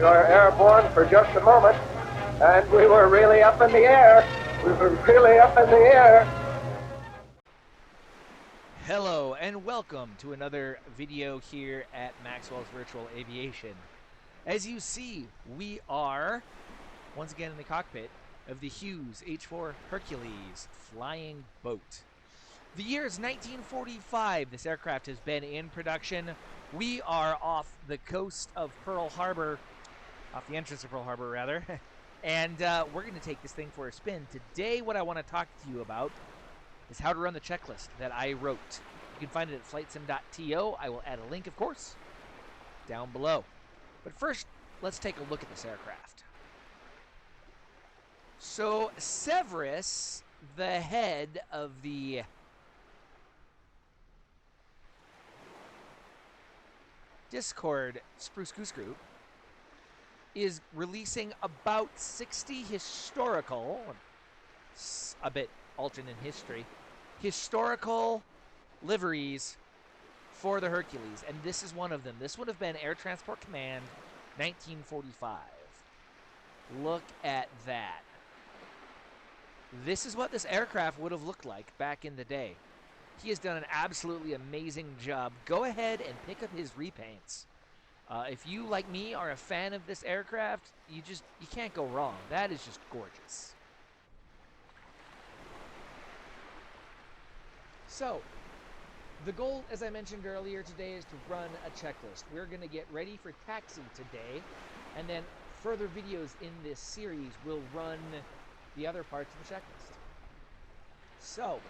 were airborne for just a moment, and we were really up in the air. We were really up in the air. Hello and welcome to another video here at Maxwell's Virtual Aviation. As you see, we are once again in the cockpit of the Hughes H-4 Hercules Flying Boat. The year is 1945. This aircraft has been in production. We are off the coast of Pearl Harbor, off the entrance of Pearl Harbor rather, and we're going to take this thing for a spin. Today what I want to talk to you about is how to run the checklist that I wrote. You can find it at flightsim.to. I will add a link, of course, down below. But first, let's take a look at this aircraft. So Severus, the head of the Discord Spruce Goose Group, is releasing about 60 historical, a bit alternate history, historical liveries for the Hercules, and this is one of them. This would have been Air Transport Command 1945. Look at that. This is what this aircraft would have looked like back in the day. He has done an absolutely amazing job. Go ahead and pick up his repaints. If you, like me, are a fan of this aircraft, you can't go wrong. That is just gorgeous. So, the goal, as I mentioned earlier today, is to run a checklist. We're going to get ready for taxi today, and then further videos in this series will run the other parts of the checklist. So,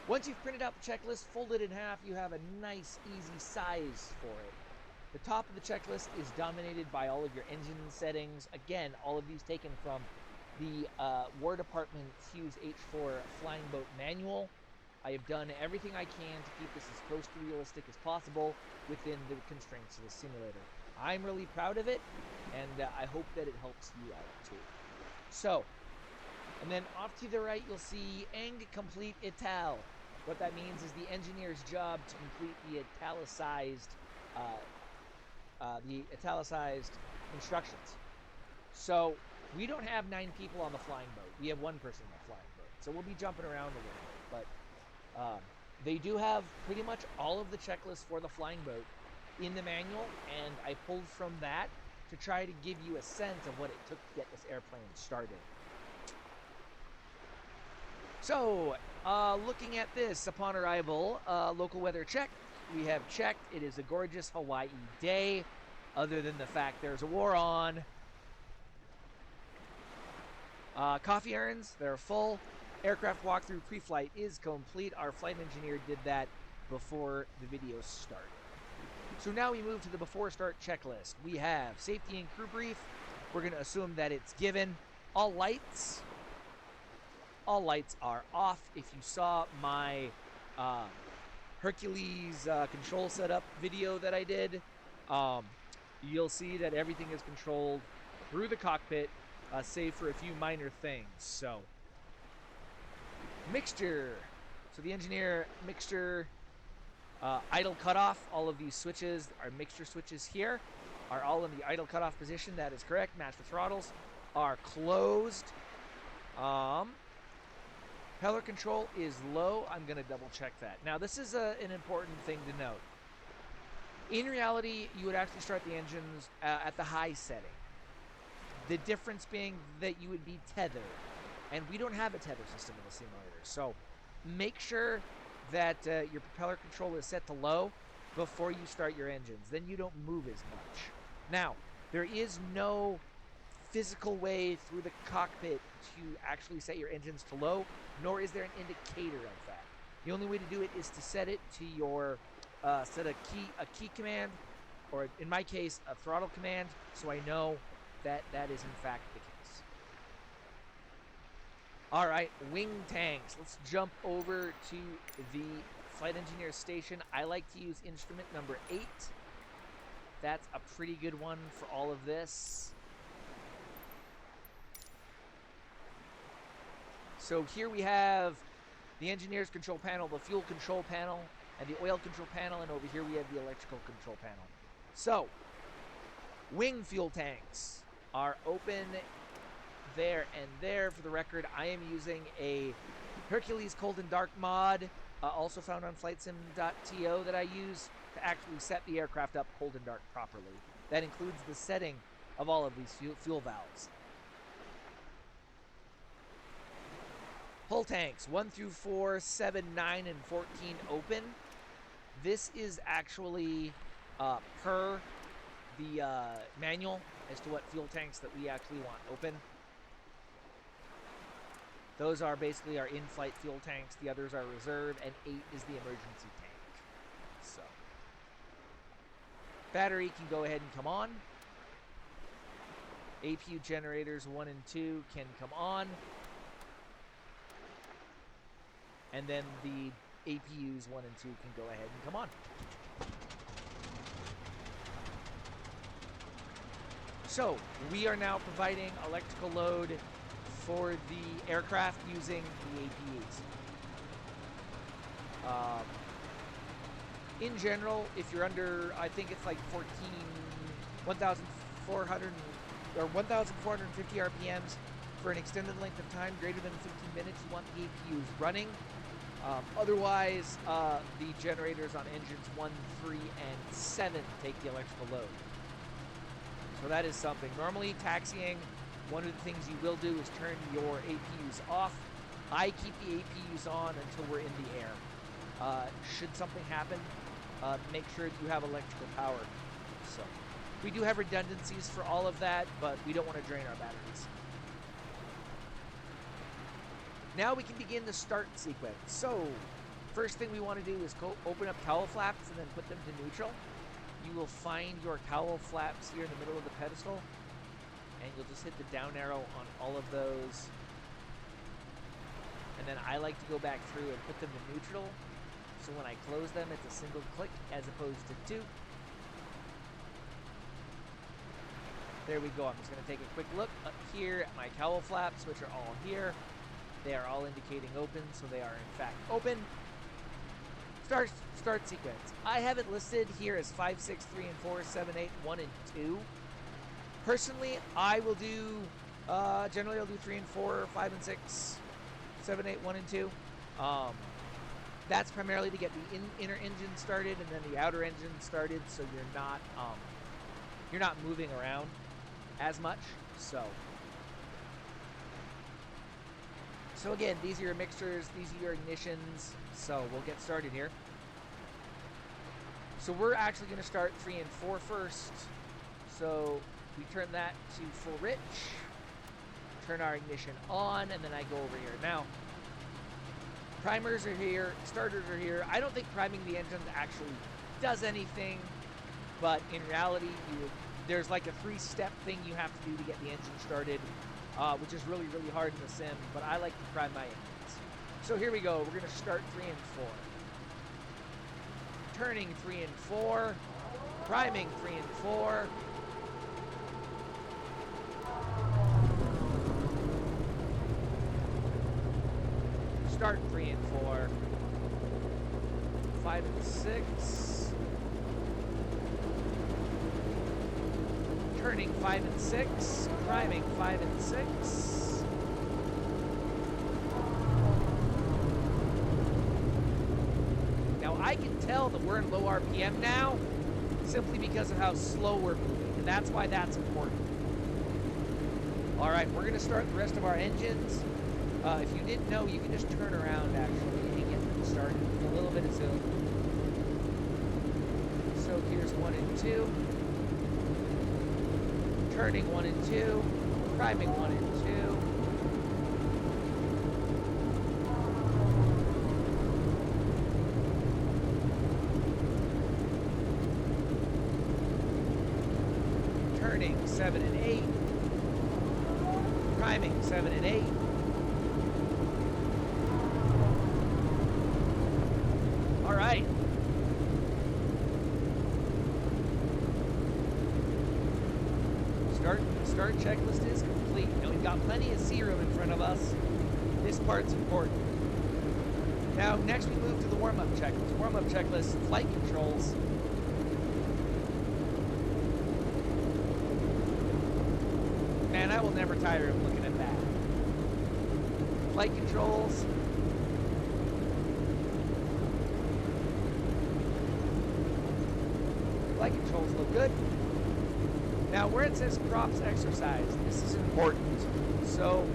once you've printed out the checklist, fold it in half, you have a nice, easy size for it. The top of the checklist is dominated by all of your engine settings. Again, all of these taken from the War Department Hughes H-4 Flying Boat manual. I have done everything I can to keep this as close to realistic as possible within the constraints of the simulator. I'm really proud of it, and I hope that it helps you out too. So, and then off to the right, you'll see Eng Complete Ital. What that means is the engineer's job to complete the italicized instructions. So we don't have 9 people on the flying boat. We have 1 person on the flying boat. So we'll be jumping around a little bit. But they do have pretty much all of the checklists for the flying boat in the manual, and I pulled from that to try to give you a sense of what it took to get this airplane started. So, looking at this, upon arrival, local weather check. We have checked. It is a gorgeous Hawaii day, other than the fact there's a war on. Coffee urns, they're full. Aircraft walkthrough pre-flight is complete. Our flight engineer did that before the video started. So now we move to the before start checklist. We have safety and crew brief. We're going to assume that it's given. All lights are off. If you saw my Hercules control setup video that I did, you'll see that everything is controlled through the cockpit, save for a few minor things. So, mixture. So the engineer mixture idle cutoff. All of these switches, our mixture switches here, are all in the idle cutoff position. That is correct. Match the throttles are closed. Propeller control is low. I'm going to double check that. Now, this is an important thing to note. In reality, you would actually start the engines at the high setting. The difference being that you would be tethered. And we don't have a tether system in the simulator. So make sure that your propeller control is set to low before you start your engines. Then you don't move as much. Now, there is no physical way through the cockpit to actually set your engines to low, nor is there an indicator of that. The only way to do it is to set it to your set a key command, or in my case a throttle command, so I know that that is in fact the case. Alright, wing tanks. Let's jump over to the flight engineer station. I like to use instrument number 8. That's a pretty good one for all of this. So here we have the engineer's control panel, the fuel control panel, and the oil control panel, and over here we have the electrical control panel. So, Wing fuel tanks are open there and there. For the record, I am using a Hercules cold and dark mod, also found on flightsim.to, that I use to actually set the aircraft up cold and dark properly. That includes the setting of all of these fuel valves. Hull tanks 1 through 4, 7, 9, and 14 open. This is actually per the manual as to what fuel tanks that we actually want open. Those are basically our in-flight fuel tanks. The others are reserve, and 8 is the emergency tank. So, battery can go ahead and come on. APU generators 1 and 2 can come on. And then the APUs 1 and 2 can go ahead and come on. So, we are now providing electrical load for the aircraft using the APUs. In general, if you're under, I think it's like 1,400 or 1,450 RPMs for an extended length of time greater than 15 minutes, you want the APUs running. Otherwise, the generators on engines 1, 3, and 7 take the electrical load. So that is something. Normally, taxiing, one of the things you will do is turn your APUs off. I keep the APUs on until we're in the air. Should something happen, make sure that you have electrical power. So we do have redundancies for all of that, but we don't want to drain our batteries. Now we can begin the start sequence. So, first thing we want to do is open up cowl flaps and then put them to neutral. You will find your cowl flaps here in the middle of the pedestal, and you'll just hit the down arrow on all of those. And then I like to go back through and put them to neutral, so when I close them, it's a single click as opposed to 2. There we go. I'm just going to take a quick look up here at my cowl flaps, which are all here. They are all indicating open, so they are in fact open. Start sequence. I have it listed here as 5, 6, 3, and 4, 7, 8, 1, and 2. Personally, I will do, generally I'll do 3 and 4, 5 and 6, 7, 8, 1, and 2. That's primarily to get the inner engine started and then the outer engine started, so you're not moving around as much. So again, these are your mixtures, these are your ignitions, so we'll get started here. So we're actually going to start 3 and 4 first. So we turn that to full rich, turn our ignition on, and then I go over here. Now, primers are here, starters are here. I don't think priming the engines actually does anything, but in reality, there's like a 3-step thing you have to do to get the engine started. Which is really, really hard in the sim, but I like to prime my engines. So here we go. We're going to start 3 and 4. Turning 3 and 4. Priming 3 and 4. Start 3 and 4. 5 and 6. Turning 5 and 6, priming 5 and 6. Now I can tell that we're in low RPM now, simply because of how slow we're moving, and that's why that's important. All right, we're gonna start the rest of our engines. If you didn't know, you can just turn around actually and get them started with a little bit of zoom. So here's 1 and 2. Turning 1 and 2, priming 1 and 2. Turning 7 and 8, priming 7 and 8. All right. Start checklist is complete. Now we've got plenty of sea room in front of us. This part's important. Now next we move to the warm-up checklist. Warm-up checklist, flight controls. Man, I will never tire of looking at that. Flight controls. Flight controls look good. Now, where it says props exercise, this is important. So,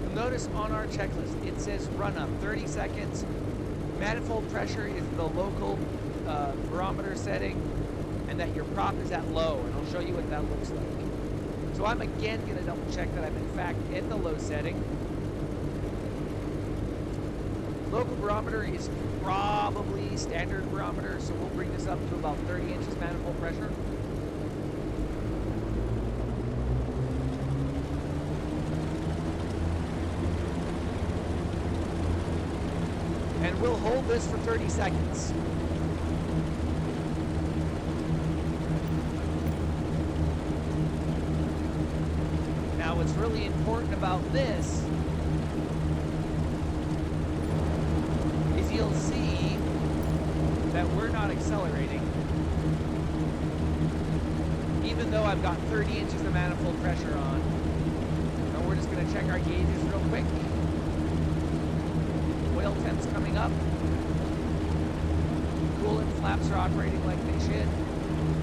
you'll notice on our checklist, it says run up 30 seconds. Manifold pressure is the local barometer setting, and that your prop is at low, and I'll show you what that looks like. So I'm again going to double check that I'm in fact in the low setting. Local barometer is probably standard barometer, so we'll bring this up to about 30 inches manifold pressure. And we'll hold this for 30 seconds. Now, what's really important about this is you'll see that we're not accelerating, even though I've got 30 inches of manifold pressure on. And we're just going to check our gauges real quick. Oil temp's coming up. Coolant flaps are operating like they should.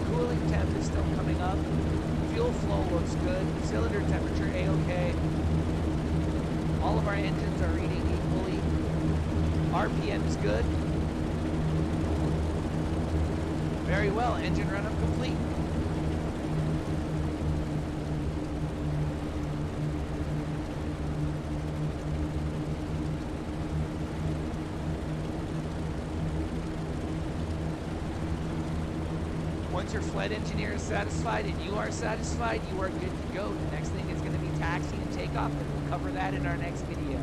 Cooling temp is still coming up. Fuel flow looks good. Cylinder temperature A-OK. All of our engines are reading equally. RPM is good. Very well. Engine run up complete. Once your flight engineer is satisfied and you are satisfied, you are good to go. The next thing is going to be taxi and takeoff, and we'll cover that in our next video.